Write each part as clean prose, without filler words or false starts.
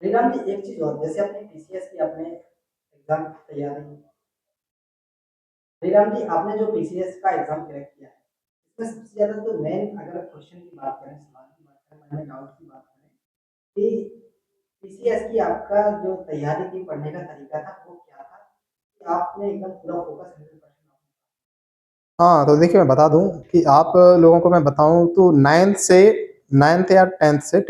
श्रीराम जी, एक चीज़ और, जैसे आपने पीसीएस की आपने एग्ज़ाम की तैयारी की। श्रीराम जी, आपने जो पीसीएस का एग्ज़ाम क्रैक किया है, इसमें सबसे ज़्यादा तो मेन अगर क्वेश्चन की बात करें, सवाल की बात करें, मन में डाउट की बात करें कि पीसीएस की आपका जो तैयारी थी, पढ़ने का तरीका था, वो क्या था? कि आपने एकदम पूरा फोकस 100% हाँ, तो देखिए मैं बता दूँ कि आप लोगों को मैं बताऊँ तो 9th या 10th से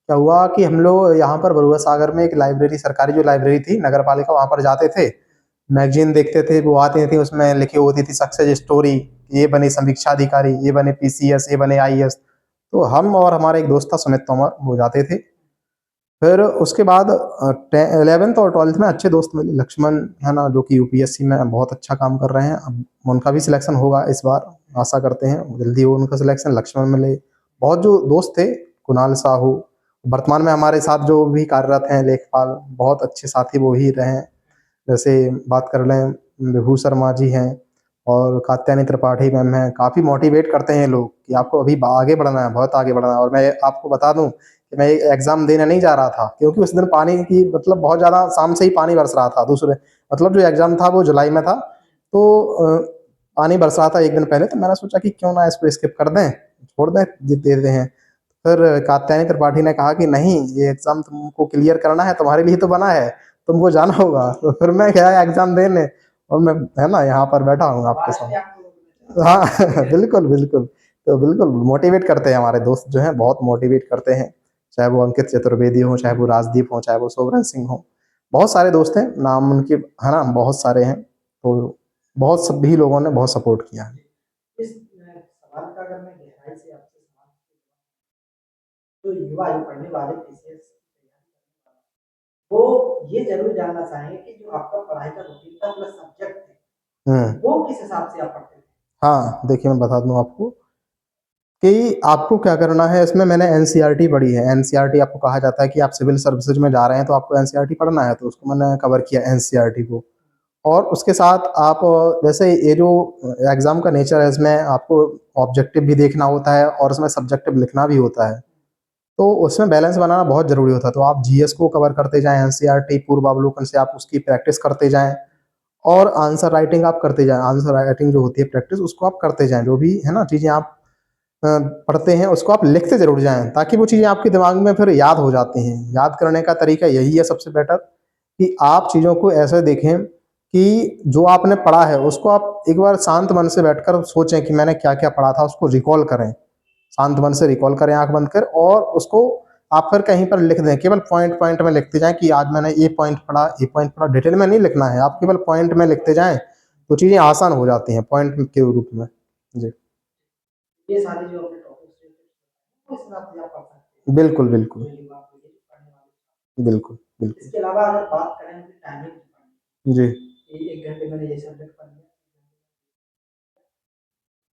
क्या हुआ कि हम लोग यहाँ पर बरुआ सागर में एक लाइब्रेरी, सरकारी जो लाइब्रेरी थी नगर पालिका, वहाँ पर जाते थे। मैगजीन देखते थे, वो आती थी, उसमें लिखी होती थी सक्सेस स्टोरी, ये बने समीक्षा अधिकारी, ये बने पीसीएस, ये बने आईएएस। तो हम और हमारा एक दोस्त था सुमित तोमर, वो जाते थे। फिर उसके बाद 11th और 12th में अच्छे दोस्त मिले, लक्ष्मण है ना, जो कि यूपीएससी में बहुत अच्छा काम कर रहे हैं। अब उनका भी सिलेक्शन होगा इस बार, आशा करते हैं जल्दी हो उनका सिलेक्शन। लक्ष्मण मिले, बहुत जो दोस्त थे, कुणाल साहू, वर्तमान में हमारे साथ जो भी कार्यरत हैं, लेखपाल, बहुत अच्छे साथी वो ही रहे हैं। जैसे बात कर लें, विभू शर्मा जी हैं और कात्यायनी त्रिपाठी मैम हैं, काफ़ी मोटिवेट करते हैं लोग कि आपको अभी आगे बढ़ना है, बहुत आगे बढ़ना है। और मैं आपको बता दूं कि मैं एग्ज़ाम देने नहीं जा रहा था, क्योंकि उस दिन पानी की मतलब बहुत ज़्यादा, शाम से ही पानी बरस रहा था। दूसरे मतलब जो एग्ज़ाम था वो जुलाई में था, तो पानी बरस रहा था एक दिन पहले। तो मैंने सोचा कि क्यों ना इसको स्किप कर दें, छोड़ दें, दे देते हैं। फिर कात्यायनी त्रिपाठी ने कहा कि नहीं, ये एग्ज़ाम तुमको क्लियर करना है, तुम्हारे लिए तो बना है, तुमको जाना होगा। तो फिर मैं गया एग्ज़ाम देने, और मैं है ना यहाँ पर बैठा हूँ आपके लास्ट में साथ। आपको लोगों ने हाँ बिल्कुल, बिल्कुल। तो बिल्कुल मोटिवेट करते हैं हमारे दोस्त जो हैं, बहुत मोटिवेट करते हैं। चाहे वो अंकित चतुर्वेदी हों, चाहे वो राजदीप हों, चाहे वो सोवरन सिंह हों। बहुत सारे दोस्त हैं, नाम उनके है ना बहुत सारे हैं। तो बहुत सभी लोगों ने बहुत सपोर्ट किया है। इस सवाल का अगर मैं गहराई से आपसे सवाल तो युवा जो पढ़ने वाले पीसीएस वो ये ज़रूर जानना चाहेंगे कि जो आपका पढ़ाई का रूटीन था प्लस सब्जेक्ट थे, वो किस हिसाब से आप पढ़ते थे? हाँ, देखिए मैं बता दूँ आपको कि आपको क्या करना है इसमें। मैंने एनसीईआरटी पढ़ी है। एनसीईआरटी आपको कहा जाता है कि आप सिविल सर्विसेज में जा रहे हैं तो आपको एनसीईआरटी पढ़ना है, तो उसको मैंने कवर किया एनसीईआरटी को। और उसके साथ आप जैसे ये जो एग्ज़ाम का नेचर है, इसमें आपको ऑब्जेक्टिव भी देखना होता है और उसमें सब्जेक्टिव लिखना भी होता है। तो उसमें बैलेंस बनाना बहुत ज़रूरी होता है। तो आप जीएस को कवर करते जाएँ, एनसीईआरटी पूर्वावलोकन से आप उसकी प्रैक्टिस करते जाएँ, और आंसर राइटिंग आप करते जाएँ। आंसर राइटिंग जो होती है प्रैक्टिस, उसको आप करते जाएँ। जो भी है ना चीज़ें आप पढ़ते हैं, उसको आप लिखते ज़रूर जाएँ, ताकि वो चीज़ें आपके दिमाग में फिर याद हो जाती हैं। याद करने का तरीका यही है सबसे बेटर, कि आप चीज़ों को ऐसे देखें कि जो आपने पढ़ा है उसको आप एक बार शांत मन से बैठकर सोचें कि मैंने क्या-क्या पढ़ा था, उसको रिकॉल करें। शांत मन से रिकॉल करें आँख बंद कर, और उसको आप फिर कहीं पर लिख दें। केवल पॉइंट-पॉइंट में लिखते जाएँ कि आज मैंने ये पॉइंट पढ़ा, डिटेल में नहीं लिखना है, आप केवल पॉइंट में लिखते जाएँ, तो चीज़ें आसान हो जाती हैं पॉइंट के रूप में। जी। ये सारे जो अपने टॉपिक्स थे, उस हिसाब से आप पढ़ सकते हैं। बिल्कुल, बिल्कुल। जो युवा पीढ़ी पढ़ने वाले बिल्कुल, बिल्कुल। इसके अलावा अगर बात करें कि टाइमिंग जी। कि 1 घंटे मैंने ये सब्जेक्ट पढ़ लिया,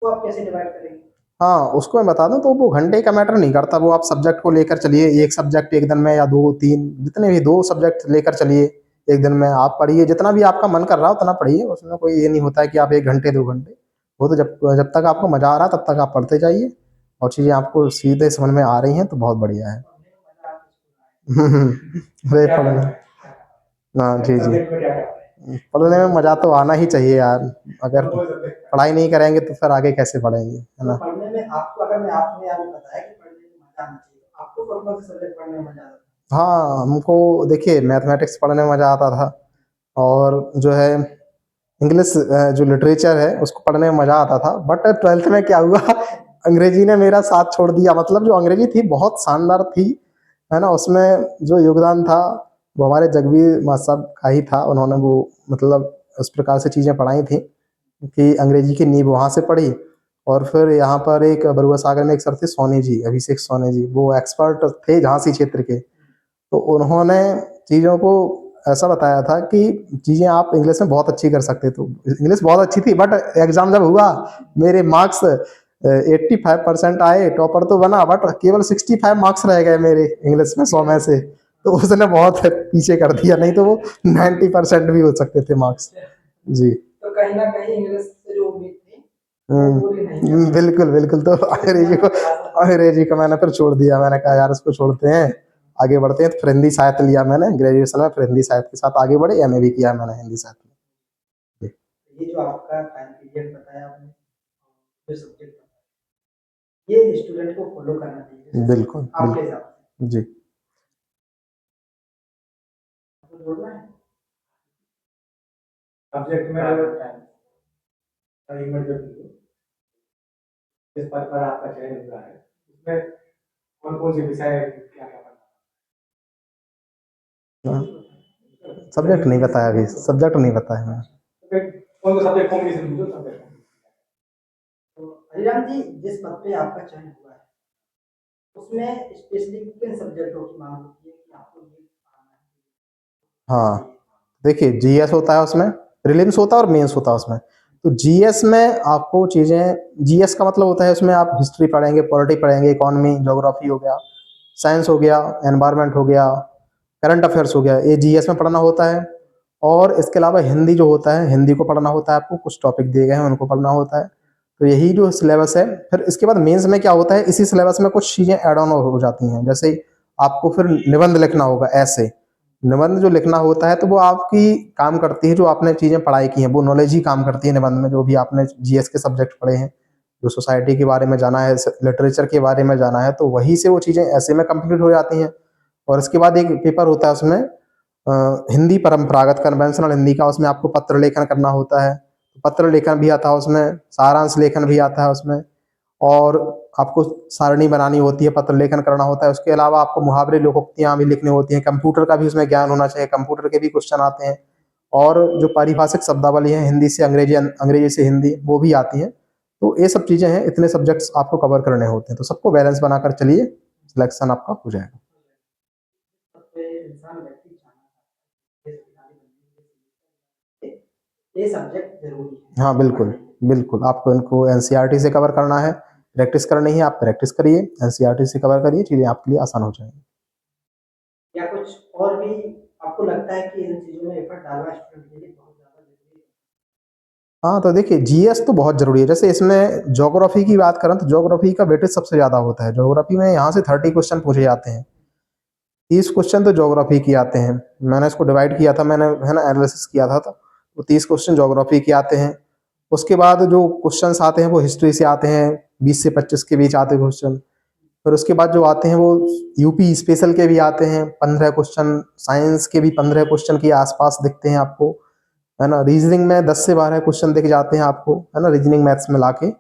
तो आप कैसे डिवाइड करेंगे? हाँ, उसको मैं बता दूँ तो वो घंटे का मैटर नहीं करता, वो आप सब्जेक्ट को लेकर चलिए। 1 सब्जेक्ट 1 दिन में, या 2-3, जितने भी 2 सब्जेक्ट लेकर चलिए, 1 दिन में आप पढ़िए, जितना भी आपका मन कर रहा है उतना पढ़िए। उसमें कोई ये नहीं होता है कि आप 1 घंटे, 2 घंटे। वो तो जब जब तक आपको मज़ा आ रहा है तब तक आप पढ़ते जाइए, और चीज़ें आपको सीधे समझ में आ रही हैं तो बहुत बढ़िया है। पढ़ने में मज़ा आता है। अरे क्या पढ़ने, करना है? हाँ, जी, जी। सब्जेक्ट में क्या करना है? पढ़ने में मज़ा तो आना ही चाहिए यार। अगर वो सब्जेक्ट पढ़ाई नहीं करेंगे तो फिर आगे कैसे बढ़ेंगे, है तो ना? पढ़ने में आपको अगर मैं आपने अभी बताया कि पढ़ने में मज़ा आना चाहिए, आपको कौन-कौन से सब्जेक्ट पढ़ने में मज़ा आता है? हाँ, हमको देखिए मैथमेटिक्स पढ़ने में मज़ा आता था, और जो है इंग्लिश जो लिटरेचर है उसको पढ़ने में मज़ा आता था। बट 12th में क्या हुआ अंग्रेजी ने मेरा साथ छोड़ दिया। मतलब जो अंग्रेजी थी बहुत शानदार थी, है ना? उसमें जो योगदान था वो हमारे जगबीर मास्टर साहब का ही था। उन्होंने वो मतलब उस प्रकार से चीज़ें पढ़ाई थी कि अंग्रेजी की नींव वहाँ से पढ़ी। और फिर यहाँ पर एक बरुआ सागर में एक सर थे सोनी जी, अभिषेक सोनी जी, वो एक्सपर्ट थे झांसी क्षेत्र के। तो उन्होंने चीज़ों को ऐसा बताया था कि चीज़ें आप इंग्लिश में बहुत अच्छी कर सकते, तो इंग्लिश बहुत अच्छी थी। बट एग्ज़ाम जब हुआ, मेरे मार्क्स 85% आए, टॉपर तो बना, बट केवल 65 मार्क्स रह गए मेरे इंग्लिश में 100 में से। तो उसने बहुत पीछे कर दिया, नहीं तो वो 90% भी हो सकते थे मार्क्स। जी। तो कहीं न कहीं इंग्लिश से जो उम्मीद थी, वो पूरी नहीं कर पाए। बिल्कुल, बिल्कुल। तो और इसमें अंग्रेजी को आपको निराशा हुई। मैंने फिर छोड़ दिया। मैंने कहा यार इसको छोड़ते हैं, आगे बढ़ते हैं। तो फिर हिंदी साहित्य लिया मैंने ग्रेजुएशन में, फिर हिंदी साहित्य के साथ आगे बढ़े, एमए भी किया मैंने हिंदी साहित्य में। ये जो आपका टाइम पीरियड बताया आपने, जो सब्जेक्ट बताया, ये स्टूडेंट को फॉलो करना चाहिए बिल्कुल आपके हिसाब से। जी। आपको जोड़ना है सब्जेक्ट में जिस पद पर आपका चयन हुआ है उसमें कौन कौन से विषय क्या क्या पढ़ना सब्जेक्ट नहीं बताया अभी, सब्जेक्ट नहीं बताया मैंने। है? कौन सा सब्जेक्ट कॉम्बिनेशन जो सब्जेक्ट तो हरिराम जी, जिस पद पे आपका चयन हुआ है उसमें स्पेशली किन सब्जेक्टों की मांग होती है कि आपको ये पढ़ना है? हाँ देखिए, जीएस होता है उसमें, प्रीलिम्स होता है और मेंस होता है उसमें। तो जीएस में आपको चीज़ें, जीएस का मतलब होता है उसमें आप हिस्ट्री पढ़ेंगे, पॉलिटी पढ़ेंगे, इकोनॉमी, ज्योग्राफी हो गया, साइंस हो गया, एनवायरनमेंट हो गया, करंट अफेयर्स हो गया, ये जीएस में पढ़ना होता है। और इसके अलावा हिंदी जो होता है, हिंदी को पढ़ना होता है आपको, कुछ टॉपिक दिए गए हैं उनको पढ़ना होता है। तो यही जो सिलेबस है। फिर इसके बाद मेंस में क्या होता है, इसी सिलेबस में कुछ चीज़ें ऐड ऑन हो जाती हैं। जैसे आपको फिर निबंध लिखना होगा, ऐसे निबंध जो लिखना होता है तो वो आपकी काम करती है, जो आपने चीज़ें पढ़ाई की हैं वो नॉलेज ही काम करती है निबंध में, जो भी आपने जीएस के सब्जेक्ट पढ़े हैं, जो सोसाइटी के बारे में जाना है, लिटरेचर के बारे में जाना है, तो वहीं से वो चीज़ें ऐसे में कंप्लीट हो जाती हैं। और इसके बाद एक पेपर होता है उसमें हिंदी परंपरागत कन्वेंशनल हिंदी का, उसमें आपको पत्र लेखन करना होता है। पत्र लेखन भी आता है उसमें, सारांश लेखन भी आता है उसमें, और आपको सारणी बनानी होती है, पत्र लेखन करना होता है। उसके अलावा आपको मुहावरे लोकोक्तियाँ भी लिखनी होती हैं, कंप्यूटर का भी उसमें ज्ञान होना चाहिए, कंप्यूटर के भी क्वेश्चन आते हैं। और जो पारिभाषिक शब्दावली है हिंदी से अंग्रेजी, अंग्रेजी से हिंदी, वो भी आती हैं। तो ये सब चीज़ें हैं, इतने सब्जेक्ट्स आपको कवर करने होते हैं, तो सबको बैलेंस बनाकर चलिए, सिलेक्शन आपका हो जाएगा। पद पे इंसान व्यक्ति जाना चाहता है, ये सब्जेक्ट जरूरी है। हाँ बिल्कुल, बिल्कुल आपको इनको एनसीईआरटी से कवर करना है, प्रैक्टिस करनी है, आप प्रैक्टिस करिए, एनसीईआरटी से कवर करिए, चीज़ें आपके लिए आसान हो जाएंगी। या कुछ और भी आपको लगता है कि इन चीजों में एफर्ट डालना स्टूडेंट के लिए बहुत ज्यादा जरूरी है? हाँ तो देखिए, जीएस तो बहुत जरूरी है। जैसे इसमें ज्योग्राफी की बात करें तो ज्योग्राफी का वेटेज सबसे ज़्यादा होता है। ज्योग्राफी में यहाँ से 30 क्वेश्चन पूछे जाते हैं, 30 क्वेश्चन तो ज्योग्राफी के आते हैं। मैंने इसको डिवाइड किया था, मैंने है ना एनालिसिस किया था, तो 30 क्वेश्चन ज्योग्राफी के आते हैं। उसके बाद जो क्वेश्चंस आते हैं वो हिस्ट्री से आते हैं, 20 से 25 के बीच आते हैं क्वेश्चन। फिर उसके बाद जो आते हैं वो यूपी स्पेशल के भी आते हैं 15 क्वेश्चन, साइंस के भी 15 क्वेश्चन के आसपास दिखते हैं आपको, है ना। रीजनिंग में 10 से 12 क्वेश्चन दिख जाते हैं आपको, है ना, रीजनिंग मैथ्स में लाके।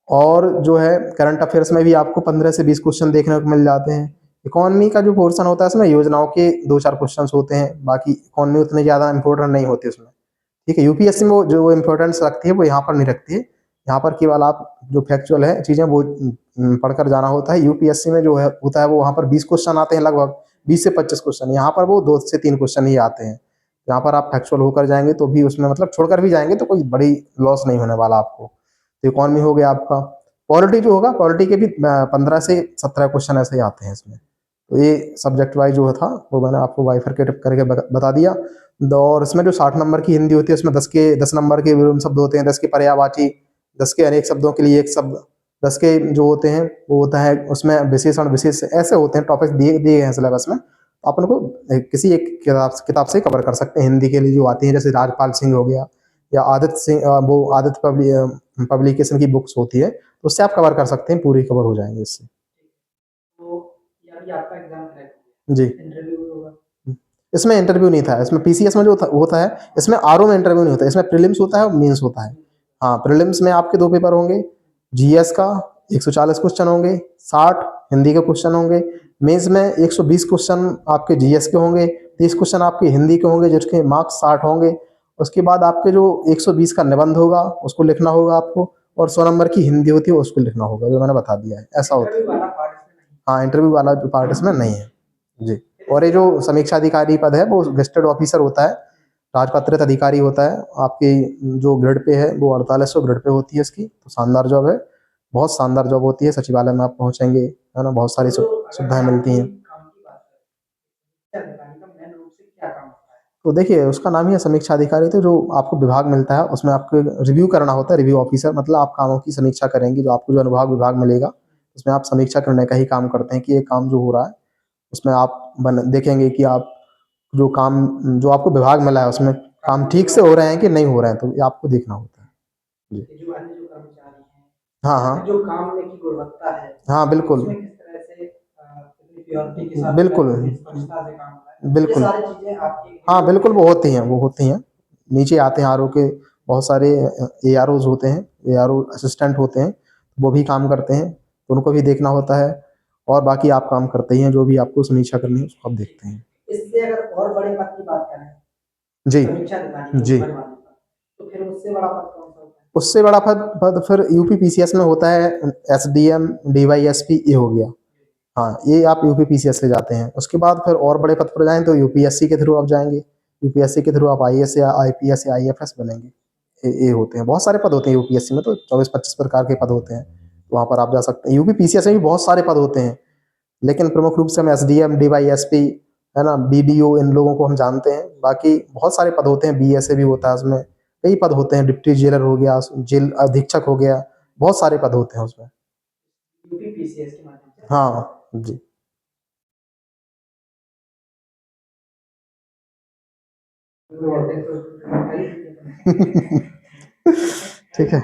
और जो है करंट अफेयर्स में भी आपको 15 से 20 क्वेश्चन देखने को मिल जाते हैं। इकोनॉमी का जो पोर्शन होता है उसमें योजनाओं के 2-4 क्वेश्चन होते हैं, बाकी इकोनॉमी उतने ज़्यादा इंपॉर्टेंट नहीं होती उसमें। ठीक है, यूपीएससी में जो इम्पोर्टेंस रखती है वो यहाँ पर नहीं रखती है। यहाँ पर केवल आप जो फैक्चुअल है चीज़ें वो पढ़कर जाना होता है। यूपीएससी में जो है होता है वो वहाँ पर 20 क्वेश्चन आते हैं, लगभग 20 से 25 क्वेश्न। यहाँ पर वो 2 से 3 क्वेश्चन ही आते हैं। यहाँ पर आप फैक्चुअल होकर जाएंगे तो भी उसमें मतलब छोड़कर भी जाएंगे तो कोई बड़ी लॉस नहीं होने वाला आपको। तो इकोनॉमी हो गया आपका। पॉलिटी जो होगा, पॉलिटी के भी 15 से 17 क्वेश्चन ऐसे ही आते हैं इसमें। तो ये सब्जेक्ट वाइज जो था वो मैंने आपको बाइफरकेट करके बता दिया। और इसमें जो 60 नंबर की हिंदी होती है उसमें 10 नंबर के विलोम शब्द होते हैं, 10 के पर्यायवाची, 10 के अनेक शब्दों के लिए एक शब्द, 10 के जो होते हैं वो होता है उसमें विशेषण, विशेष, ऐसे होते हैं टॉपिक दिए दिए हैं सिलेबस में। तो अपन को किसी एक किताब से कवर कर सकते हैं। हिंदी के लिए जो आती है जैसे राजपाल सिंह हो गया, या आदित्य सिंह, वो आदित्य पब्लिकेशन की बुक्स होती है, तो उससे आप कवर कर सकते हैं, पूरी कवर हो जाएंगे इससे। तो ये अभी आपका एग्जाम क्रैक हो जी, गया, इंटरव्यू होगा? इसमें इंटरव्यू नहीं था। इसमें पीसीएस में जो होता है, इसमें आरओ में इंटरव्यू नहीं होता, इसमें प्रीलिम्स होता है और मेंस होता है। हाँ, प्रीलिम्स में आपके 2 पेपर होंगे, जीएस का 140 क्वेश्चन होंगे, 60 हिंदी के क्वेश्चन होंगे। मेंस में 120 क्वेश्चन आपके जीएस के होंगे, 30 क्वेश्चन आपके हिंदी के होंगे जिसके मार्क्स 60 होंगे। उसके बाद आपके जो 120 का निबंध होगा उसको लिखना होगा आपको, और 100 नंबर की हिंदी होती है उसको लिखना होगा, जो मैंने बता दिया है, ऐसा होता है। इंटरव्यू वाला पार्ट इसमें नहीं? हाँ, इंटरव्यू वाला जो पार्ट इसमें नहीं है जी। और ये जो समीक्षा अधिकारी पद है वो गेस्टेड ऑफिसर होता है, राजपत्रित अधिकारी होता है। आपकी जो ग्रेड पे है वो 4800 ग्रेड पे होती है इसकी। तो शानदार जॉब है, बहुत शानदार जॉब होती है। सचिवालय में आप पहुंचेंगे, है ना, बहुत सारी सुविधाएं मिलती हैं। काम की बात है, अधिकारी का मेन रूप से क्या काम होता है? तो देखिए, उसका नाम ही है समीक्षा अधिकारी। तो जो आपको विभाग मिलता है उसमें आपको रिव्यू करना होता है, रिव्यू ऑफिसर, मतलब आप कामों की समीक्षा करेंगे। जो आपको जो अनुभाग विभाग मिलेगा उसमें आप समीक्षा करने का ही काम करते हैं कि ये काम जो हो रहा है उसमें आप देखेंगे कि आप जो काम जो आपको विभाग मिला है उसमें काम ठीक से हो रहे हैं कि नहीं हो रहे हैं, तो ये आपको देखना होता है। जी। कि जो अन्य जो कर्मचारी हैं, हाँ, या हाँ। फिर जो काम में की गुणवत्ता है, हाँ, बिल्कुल। उसमें किस तरह से कितनी प्योरिटी के साथ बिल्कुल। कितनी स्वच्छता से काम हो रहा है, ये बिल्कुल। सारी चीज़ें आपकी हाँ, बिल्कुल वो होती हैं, वो होती हैं। नीचे आते हैं आरओ के बहुत सारे एआरओज़ होते हैं, एआरओ असिस्टेंट होते हैं, वो भी काम करते हैं, तो उनको भी देखना होता है। और बाकी आप काम करते ही हैं, जो भी आपको समीक्षा करनी है उसको आप देखते हैं। इससे अगर और बड़े पद की बात करें, जी, समीक्षा अधिकारी के जी। ऊपर वाले पद, तो फिर उससे बड़ा पद कौन सा होता है? उससे बड़ा पद फिर यूपी-पीसीएस में होता है, एसडीएम, डीवाईएसपी ये हो गया। हाँ, ये आप यूपी-पीसीएस से जाते हैं। उसके बाद फिर और बड़े पद पर जाएँ तो यूपीएससी के थ्रू आप जाएँगे। यूपीएससी के थ्रू आप आईएएस या आईपीएस या आईएफएस बनेंगे। ये होते हैं, बहुत सारे पद होते हैं यूपीएससी में, तो 24-25 प्रकार के पद होते हैं। तो वहाँ पर आप जा सकते हैं। यूपी-पीसीएस में भी बहुत सारे पद होते हैं, लेकिन प्रमुख रूप से हम एसडीएम, डीवाईएसपी, है ना, बीडीओ इन लोगों को हम जानते हैं। बाकी बहुत सारे पद होते हैं, बीएसए भी होता है उसमें, कई पद होते हैं, डिप्टी जेलर हो गया, जेल अधीक्षक हो गया, बहुत सारे पद होते हैं उसमें। यूपीपीसीएस के माध्यम से? हाँ, जी। तो जानकारी दी है। ठीक है।